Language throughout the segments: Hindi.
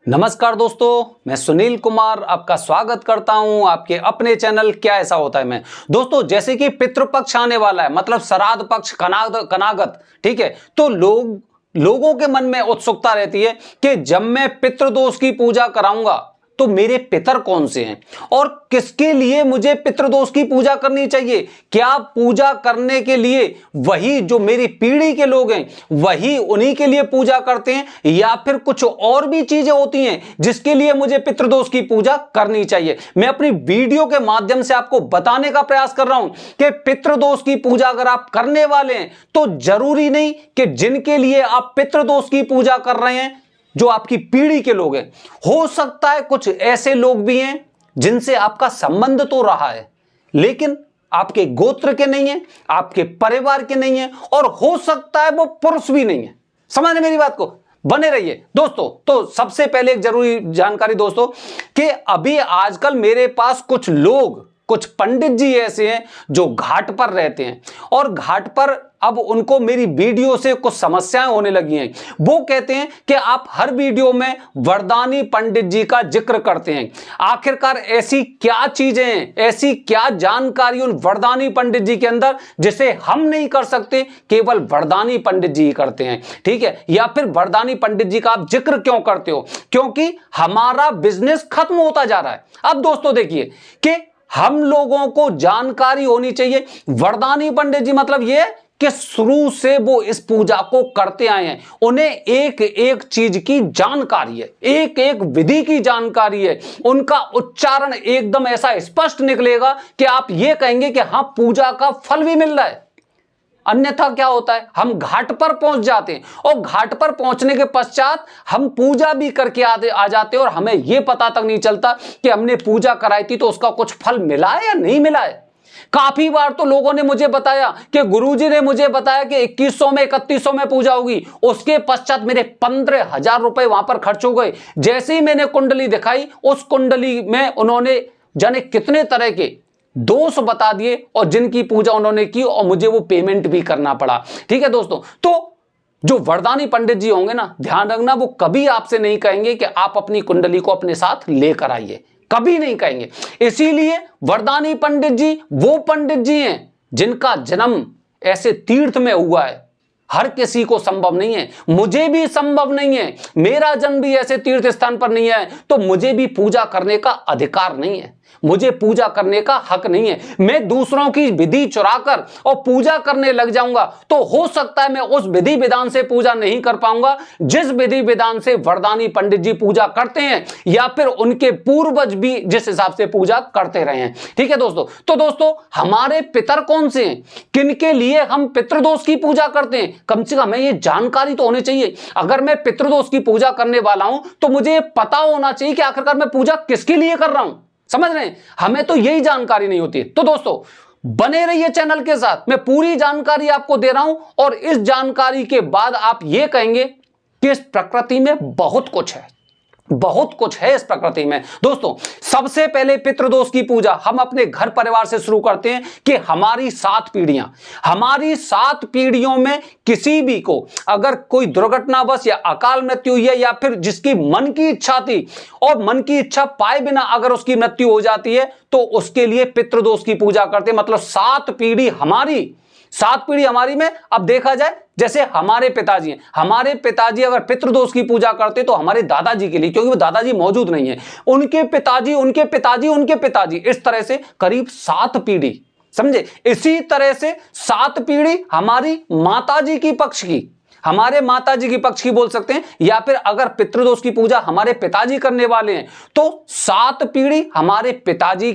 नमस्कार दोस्तों, मैं सुनील कुमार आपका स्वागत करता हूं आपके अपने चैनल क्या ऐसा होता है में। दोस्तों, जैसे कि पितृपक्ष आने वाला है, मतलब श्राद्ध पक्ष, कनागत, ठीक है। तो लोगों के मन में उत्सुकता रहती है कि जब मैं पितृदोष की पूजा कराऊंगा तो मेरे पितर कौन से हैं और किसके लिए मुझे पितृदोष की पूजा करनी चाहिए। क्या पूजा करने के लिए वही जो मेरी पीढ़ी के लोग हैं वही उन्हीं के लिए पूजा करते हैं या फिर कुछ और भी चीजें होती हैं जिसके लिए मुझे पितृदोष की पूजा करनी चाहिए। मैं अपनी वीडियो के माध्यम से आपको बताने का प्रयास कर रहा हूं कि पितृदोष की पूजा अगर आप करने वाले हैं तो जरूरी नहीं कि जिनके लिए आप पितृदोष की पूजा कर रहे हैं जो आपकी पीढ़ी के लोग हैं, हो सकता है कुछ ऐसे लोग भी हैं जिनसे आपका संबंध तो रहा है लेकिन आपके गोत्र के नहीं है, आपके परिवार के नहीं है और हो सकता है वो पुरुष भी नहीं है। समझने मेरी बात को, बने रहिए दोस्तों। तो सबसे पहले एक जरूरी जानकारी दोस्तों कि अभी आजकल मेरे पास कुछ पंडित जी ऐसे हैं जो घाट पर रहते हैं और घाट पर अब उनको मेरी वीडियो से कुछ समस्याएं होने लगी हैं। वो कहते हैं कि आप हर वीडियो में वरदानी पंडित जी का जिक्र करते हैं। आखिरकार ऐसी क्या चीजें हैं, ऐसी क्या जानकारी उन वरदानी पंडित जी के अंदर जिसे हम नहीं कर सकते, केवल वरदानी पंडित जी ही करते हैं, ठीक है। या फिर वरदानी पंडित जी का आप जिक्र क्यों करते हो? क्योंकि हमारा बिजनेस खत्म होता जा रहा है। अब दोस्तों देखिए कि हम लोगों को जानकारी होनी चाहिए। वरदानी पंडित जी मतलब ये कि शुरू से वो इस पूजा को करते आए हैं, उन्हें एक एक चीज की जानकारी है, एक एक विधि की जानकारी है। उनका उच्चारण एकदम ऐसा स्पष्ट निकलेगा कि आप ये कहेंगे कि हाँ, पूजा का फल भी मिल रहा है। अन्यथा क्या होता है, हम घाट पर पहुंच जाते हैं और घाट पर पहुंचने के पश्चात हम पूजा भी करके आ जाते हैं और हमें यह पता तक नहीं चलता कि हमने पूजा कराई थी तो उसका कुछ फल मिला है या नहीं मिला है। काफी बार तो लोगों ने मुझे बताया कि गुरुजी ने मुझे बताया कि 2100 में 3100 में पूजा होगी, उसके पश्चात मेरे 15,000 रुपए वहां पर खर्च हो गए। जैसे ही मैंने कुंडली दिखाई, उस कुंडली में उन्होंने जाने कितने तरह के दोष बता दिए और जिनकी पूजा उन्होंने की और मुझे वो पेमेंट भी करना पड़ा, ठीक है दोस्तों। तो जो वरदानी पंडित जी होंगे ना, ध्यान रखना, वो कभी आपसे नहीं कहेंगे कि आप अपनी कुंडली को अपने साथ लेकर आइए, कभी नहीं कहेंगे। इसीलिए वरदानी पंडित जी वो पंडित जी हैं जिनका जन्म ऐसे तीर्थ में हुआ है। हर किसी को संभव नहीं है, मुझे भी संभव नहीं है, मेरा जन्म भी ऐसे तीर्थ स्थान पर नहीं है, तो मुझे भी पूजा करने का अधिकार नहीं है, मुझे पूजा करने का हक नहीं है। मैं दूसरों की विधि चुराकर और पूजा करने लग जाऊंगा तो हो सकता है मैं उस विधि विधान से पूजा नहीं कर पाऊंगा जिस विधि विधान से वरदानी पंडित जी पूजा करते हैं या फिर उनके पूर्वज भी जिस हिसाब से पूजा करते रहे हैं, ठीक है दोस्तों। तो दोस्तों, हमारे पितर कौन से हैं, किनके लिए हम पितृदोष की पूजा करते हैं, कम से कम हमें ये जानकारी तो होनी चाहिए। अगर मैं पितृदोष की पूजा करने वाला हूं तो मुझे पता होना चाहिए कि आखिरकार मैं पूजा किसके लिए कर रहा हूं। समझ रहे हैं, हमें तो यही जानकारी नहीं होती। तो दोस्तों, बने रहिए चैनल के साथ, मैं पूरी जानकारी आपको दे रहा हूं और इस जानकारी के बाद आप यह कहेंगे कि इस प्रकृति में बहुत कुछ है, बहुत कुछ है इस प्रकृति में। दोस्तों, सबसे पहले पितृदोष की पूजा हम अपने घर परिवार से शुरू करते हैं कि हमारी 7 पीढ़ियों में किसी भी को अगर कोई दुर्घटनावश या अकाल मृत्यु हुई है या फिर जिसकी मन की इच्छा थी और मन की इच्छा पाए बिना अगर उसकी मृत्यु हो जाती है तो उसके लिए पितृदोष की पूजा करते हैं। मतलब 7 पीढ़ी हमारी में अब देखा जाए, जैसे हमारे पिताजी हैं, हमारे पिताजी अगर पितृदोष की पूजा करते तो हमारे दादाजी के लिए, क्योंकि वो दादाजी मौजूद नहीं है, उनके पिताजी उनके पिताजी उनके पिताजी, इस तरह से करीब 7 पीढ़ी, समझे। इसी तरह से 7 पीढ़ी हमारी माताजी की पक्ष की, हमारे माताजी की पक्ष की बोल सकते हैं, या फिर अगर पितृदोष की पूजा हमारे पिताजी करने वाले हैं तो 7 पीढ़ी हमारे पिताजी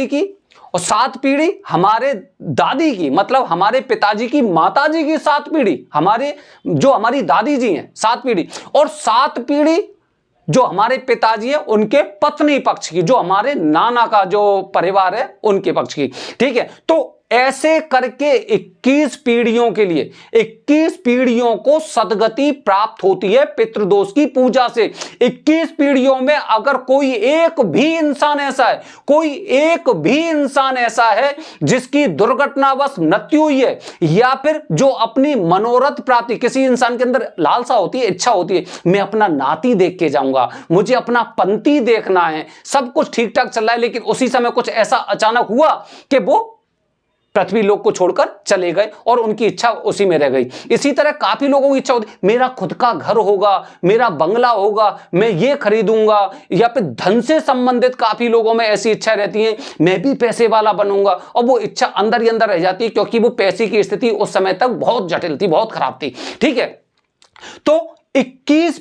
की और 7 पीढ़ी हमारे दादी की, मतलब हमारे पिताजी की माताजी की 7 पीढ़ी, हमारी दादी जी हैं 7 पीढ़ी, और 7 पीढ़ी जो हमारे पिताजी है उनके पत्नी पक्ष की, जो हमारे नाना का जो परिवार है उनके पक्ष की, ठीक है। तो ऐसे करके 21 पीढ़ियों के लिए 21 पीढ़ियों को सदगति प्राप्त होती है पितृदोष की पूजा से। 21 पीढ़ियों में अगर कोई एक भी इंसान ऐसा है, कोई एक भी इंसान ऐसा है जिसकी दुर्घटनावश मृत्यु हुई है, या फिर जो अपनी मनोरथ प्राप्ति, किसी इंसान के अंदर लालसा होती है, इच्छा होती है, मैं अपना नाती देख के जाऊंगा, मुझे अपना पंती देखना है, सब कुछ ठीक ठाक चल रहा है, लेकिन उसी समय कुछ ऐसा अचानक हुआ कि वो पृथ्वी लोक को छोड़कर चले गए और उनकी इच्छा उसी में रह गई। इसी तरह काफी लोगों की इच्छा होती, मेरा खुद का घर होगा, मेरा बंगला होगा, मैं ये खरीदूंगा, या फिर धन से संबंधित काफी लोगों में ऐसी इच्छा रहती है, मैं भी पैसे वाला बनूंगा, और वो इच्छा अंदर ही अंदर रह जाती है, क्योंकि वो पैसे की स्थिति उस समय तक बहुत जटिल थी, बहुत खराब थी। ठीक है, तो 21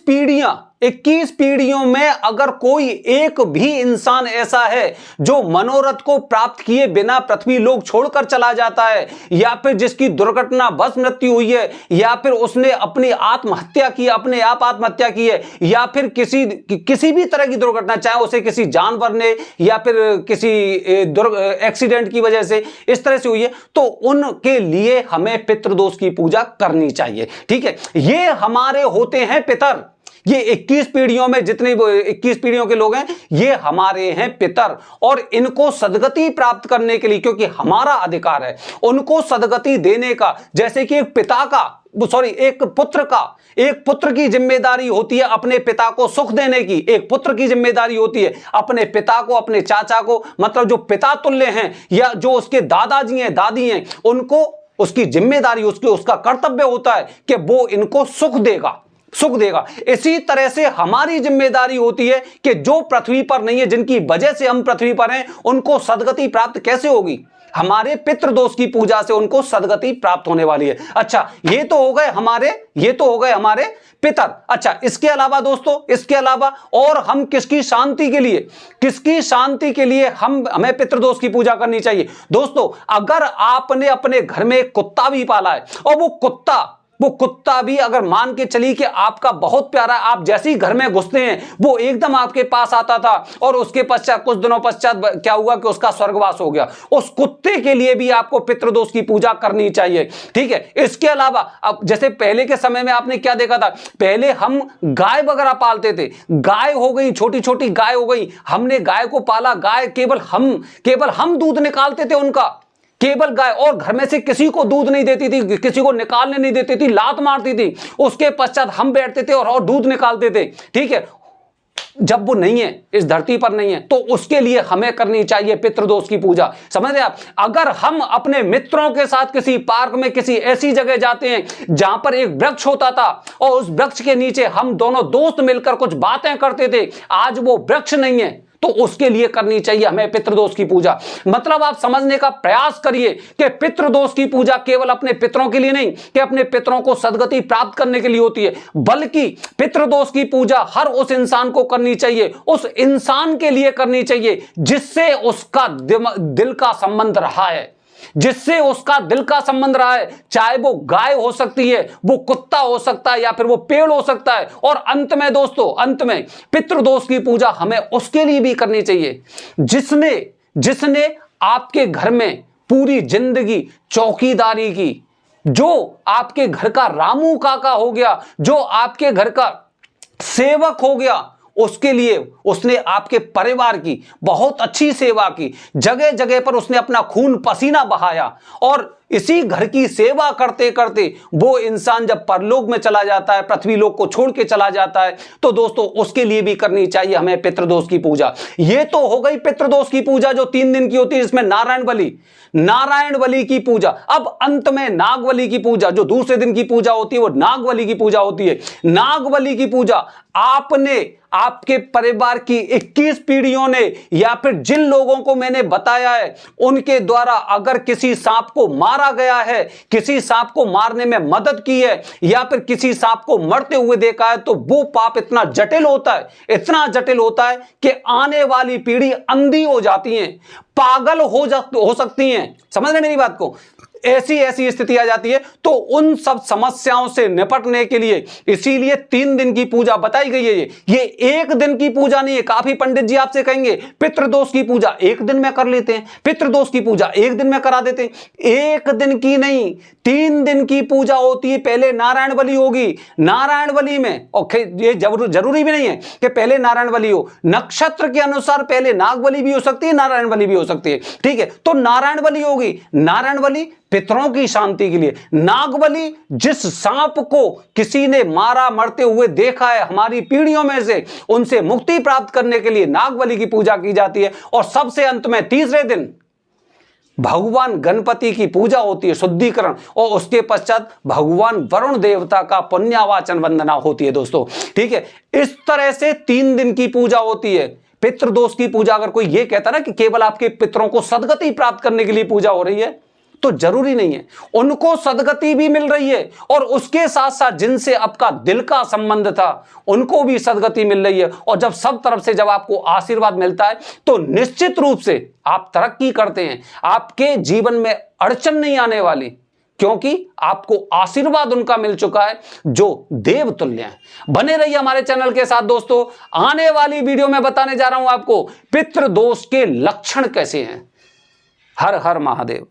पीढ़ियों में अगर कोई एक भी इंसान ऐसा है जो मनोरथ को प्राप्त किए बिना पृथ्वी लोक छोड़कर चला जाता है, या फिर जिसकी दुर्घटना बस मृत्यु हुई है, या फिर उसने अपनी आत्महत्या की, अपने आप आत्महत्या की है, या फिर किसी भी तरह की दुर्घटना, चाहे उसे किसी जानवर ने या फिर किसी एक्सीडेंट की वजह से इस तरह से हुई है, तो उनके लिए हमें पितृदोष की पूजा करनी चाहिए। ठीक है, ये हमारे होते हैं पितर। ये 21 पीढ़ियों में जितने 21 पीढ़ियों के लोग हैं, ये हमारे हैं पितर, और इनको सदगति प्राप्त करने के लिए, क्योंकि हमारा अधिकार है उनको सदगति देने का। जैसे कि एक पुत्र की जिम्मेदारी होती है अपने पिता को सुख देने की, एक पुत्र की जिम्मेदारी होती है अपने पिता को, अपने चाचा को, मतलब जो पिता तुल्य हैं या जो उसके दादाजी हैं, दादी हैं, उनको उसकी जिम्मेदारी, उसका कर्तव्य होता है कि वो इनको सुख देगा। इसी तरह से हमारी जिम्मेदारी होती है कि जो पृथ्वी पर नहीं है, जिनकी वजह से हम पृथ्वी पर हैं, उनको सदगति प्राप्त कैसे होगी? हमारे पितृदोष की पूजा से उनको सदगति प्राप्त होने वाली है। अच्छा, ये तो हो गए हमारे पितर। अच्छा, इसके अलावा दोस्तों, इसके अलावा और हम किसकी शांति के लिए हमें पितृदोष की पूजा करनी चाहिए? दोस्तों, अगर आपने अपने घर में एक कुत्ता भी पाला है, और वो कुत्ता भी अगर मान के चलिए कि आपका बहुत प्यारा, आप जैसे ही घर में घुसते हैं वो एकदम आपके पास आता था, और उसके पश्चात कुछ दिनों पश्चात क्या हुआ कि उसका स्वर्गवास हो गया, उस कुत्ते के लिए भी आपको पितृदोष की पूजा करनी चाहिए। ठीक है, इसके अलावा अब जैसे पहले के समय में आपने क्या देखा था, पहले हम गाय वगैरह पालते थे, गाय हो गई, छोटी छोटी गाय हो गई, हमने गाय को पाला, गाय केवल हम दूध निकालते थे उनका, केवल गाय, और घर में से किसी को दूध नहीं देती थी, किसी को निकालने नहीं देती थी, लात मारती थी। उसके पश्चात हम बैठते थे और दूध निकालते थे। ठीक है, जब वो नहीं है, इस धरती पर नहीं है, तो उसके लिए हमें करनी चाहिए पितृदोष की पूजा। समझ रहे आप? अगर हम अपने मित्रों के साथ किसी पार्क में किसी ऐसी जगह जाते हैं जहां पर एक वृक्ष होता था, और उस वृक्ष के नीचे हम दोनों दोस्त मिलकर कुछ बातें करते थे, आज वो वृक्ष नहीं है, तो उसके लिए करनी चाहिए हमें पितृदोष की पूजा। मतलब आप समझने का प्रयास करिए कि पितृदोष की पूजा केवल अपने पितरों के लिए नहीं, कि अपने पितरों को सदगति प्राप्त करने के लिए होती है, बल्कि पितृदोष की पूजा हर उस इंसान को करनी चाहिए, उस इंसान के लिए करनी चाहिए जिससे उसका दिल का संबंध रहा है, चाहे वो गाय हो सकती है, वो कुत्ता हो सकता है, या फिर वो पेड़ हो सकता है। और अंत में दोस्तों, पितृदोष की पूजा हमें उसके लिए भी करनी चाहिए जिसने आपके घर में पूरी जिंदगी चौकीदारी की, जो आपके घर का रामू काका हो गया, जो आपके घर का सेवक हो गया, उसके लिए उसने आपके परिवार की बहुत अच्छी सेवा की, जगह जगह पर उसने अपना खून पसीना बहाया, और इसी घर की सेवा करते करते वो इंसान जब परलोक में चला जाता है, पृथ्वी लोक को छोड़ के चला जाता है, तो दोस्तों उसके लिए भी करनी चाहिए हमें पितृदोष की पूजा। ये तो हो गई पितृदोष की पूजा जो 3 दिन की होती है, जिसमें नारायण बलि की पूजा। अब अंत में नागबलि की पूजा, जो दूसरे दिन की पूजा होती है, वो नागबलि की पूजा होती है। नागबलि की पूजा आपके परिवार की 21 पीढ़ियों ने, या फिर जिन लोगों को मैंने बताया है, उनके द्वारा अगर किसी सांप को मारा गया है, किसी सांप को मारने में मदद की है, या फिर किसी सांप को मरते हुए देखा है, तो वो पाप इतना जटिल होता है कि आने वाली पीढ़ी अंधी हो जाती है, पागल हो सकती हैं। समझ रहे मेरी बात को? ऐसी ऐसी स्थिति आ जाती है। तो उन सब समस्याओं से निपटने के लिए इसीलिए 3 दिन की पूजा बताई गई है। ये एक दिन की पूजा नहीं है। काफी पंडित जी आपसे कहेंगे पितृदोष की पूजा एक दिन में कर लेते हैं, पितृदोष की पूजा एक दिन में करा देते हैं। एक दिन की नहीं, 3 दिन की पूजा होती है। पहले नारायण बलि होगी, नारायण बलि में, और ये जरूरी भी नहीं है कि पहले नारायण बलि हो, नक्षत्र के अनुसार पहले नाग बलि भी हो सकती है, नारायण बलि भी हो सकती है। ठीक है, तो नारायण बलि होगी। नारायण बलि पितरों की शांति के लिए, नाग बलि जिस सांप को किसी ने मारा मरते हुए देखा है हमारी पीढ़ियों में से, उनसे मुक्ति प्राप्त करने के लिए नाग बलि की पूजा की जाती है। और सबसे अंत में तीसरे दिन भगवान गणपति की पूजा होती है, शुद्धिकरण, और उसके पश्चात भगवान वरुण देवता का पुण्यावाचन वंदना होती है दोस्तों। ठीक है, इस तरह से 3 दिन की पूजा होती है। पितृदोष की पूजा, अगर कोई ये कहता ना कि केवल आपके पितरों को सदगति प्राप्त करने के लिए पूजा हो रही है, तो जरूरी नहीं है। उनको सदगति भी मिल रही है, और उसके साथ साथ जिनसे आपका दिल का संबंध था उनको भी सदगति मिल रही है। और जब सब तरफ से जब आपको आशीर्वाद मिलता है तो निश्चित रूप से आप तरक्की करते हैं। आपके जीवन में अड़चन नहीं आने वाली, क्योंकि आपको आशीर्वाद उनका मिल चुका है जो देवतुल्य है। बने रहिए हमारे चैनल के साथ दोस्तों। आने वाली वीडियो में बताने जा रहा हूं आपको पितृदोष के लक्षण कैसे हैं। हर हर महादेव।